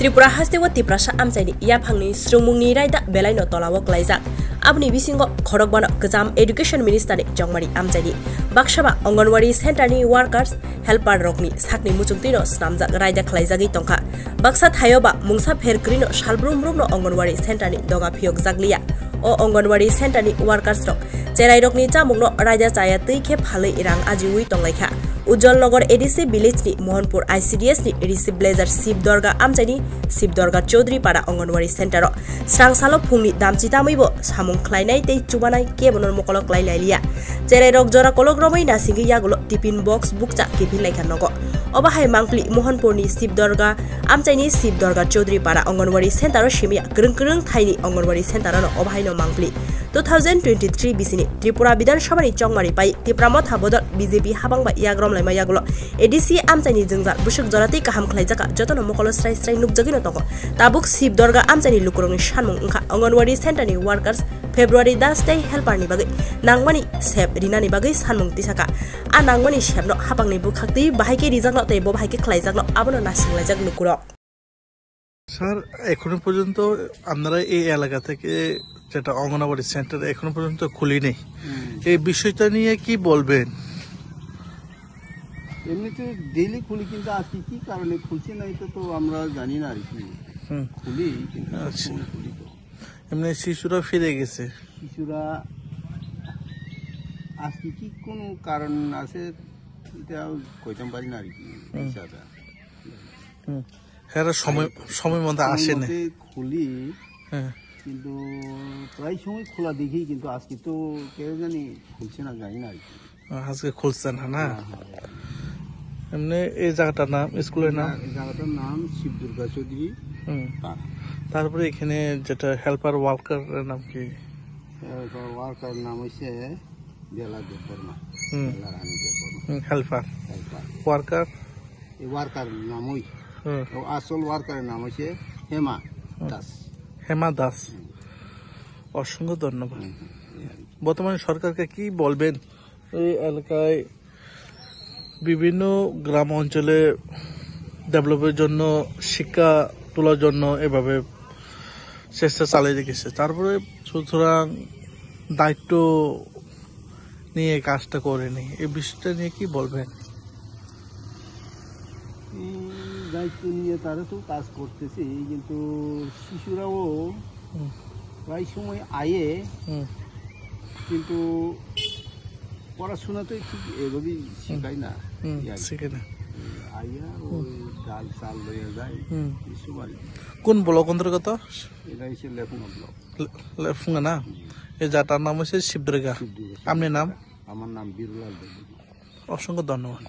Tripura hastewa tiprasa amchaini yaphangni srumungni raida belaino tolawok laijak abni bisingo khorokbana gejam education minister ni jongmari amchaini baksaba anganwadi center ni workers helper rokni sakni muchungtino snamjak raida khlaijagi tongkha baksa thayoba mungsa pherkrino salbrumbrumno anganwadi center ni doga phiok jakliya o anganwadi center ni workers rok cherai rokni chamungno raida chaya tui khe phalai rang ajiwi tonglaikha Ujjalnagar ADC village ni Mohanpur ICDS ni ADC Blazer Sib Dorga amchaini Sib Dorga Chaudhary para Anganwadi center o srangsalo phungni damchi tamaibo samung khlainai tei chubanai kebonor mokolok lailailia cherai rok jora kolok romai nasingi yagulo tiffin box bukcha kepin laikha nogo obahai mangpli Mohanpur ni Sib Dorga amchaini Sib Dorga Chaudhary para Anganwadi center o shimia grung thaini Anganwadi center no obahai no mangpli 2023 bisini Tripura Bidhan Sabha ni chongmari pai Tripura motha bodol BJP habangba yagrom laima yagulo ADC amchaini jingjar busuk jorati kaham khlaijaka jotono mokolo srai nukjagi no tongo tabuk Sib Dorga amchaini lukurongni sanmung ongkha Anganwadi center ni workers February 10 tei helper ni bagai nangmani sep rina ni bagai sanmung tisaka a nangmani sepno habangni bukhakti bahaike rijakno tei bo bahaike khlaijakno abono nasinglajak lukuro sir এখনো পর্যন্ত আপনারা এই এলাকা থেকে যেটা anganwadi centre এখনো পর্যন্ত খুলেনি এই বিষয়টা নিয়ে কি বলবেন এমনিতে ডেইলি খুলি কিন্তু আজকে কি কারণে খুলছে না এটা তো আমরা জানি না আর কি খুলি কিন্তু খুলি তো এমনি শিশুরা ফিরে গেছে শিশুরা আজকে কি কোনো কারণ আছে এটা কইতাম পারি না আর কি বিষয়টা হ্যাঁ সময় মতো আসে না খুলি কিন্তু প্রায় সময় খোলা দেখি কিন্তু আজকে তো কেউ জানি খুলছে না জানি না আর কি আজকে খুলছে না এমনি এই জায়গাটার নাম স্কুলের নাম এই জায়গাটার নাম শিব দুর্গা চৌধুরী তারপরে এখানে যেটা হেল্পার ওয়ার্কারের নাম কি ওয়ার্কার নাম হচ্ছে বেলা দেববর্মা হেল্পার ওয়ার্কার এই ওয়ার্কার নাম ওই আসল ওয়ার্কারের নাম হচ্ছে হেমা দাস অসংখ্য ধন্যবাদ বর্তমানে সরকারকে কি বলবেন এই এলাকায় বিভিন্ন গ্রাম অঞ্চলে ডেভেলপের জন্য শিক্ষা তোলার জন্য এভাবে চেষ্টা চালিয়ে রেখেছে তারপরে সুতরাং দায়িত্ব নিয়ে কাজটা করেনি এই বিষয়টা নিয়ে কি বলবেন দায়িত্ব নিয়ে তারা তো কাজ করতেছে কিন্তু শিশুরাও প্রায় সময় আয়ে কিন্তু পড়াশোনা তো ঠিক এভাবেই শেখায় না আইয়া ওই ডাল চাল লইয়া যায় কোন ব্লক অন্তর্গত এটা হচ্ছে লেফুঙ্গা ব্লক লেফুঙ্গা না এই জায়গাটার নাম হচ্ছে শিবদুর্গা আপনার নাম আমার নাম বীরলাল দেব অসংখ্য ধন্যবাদ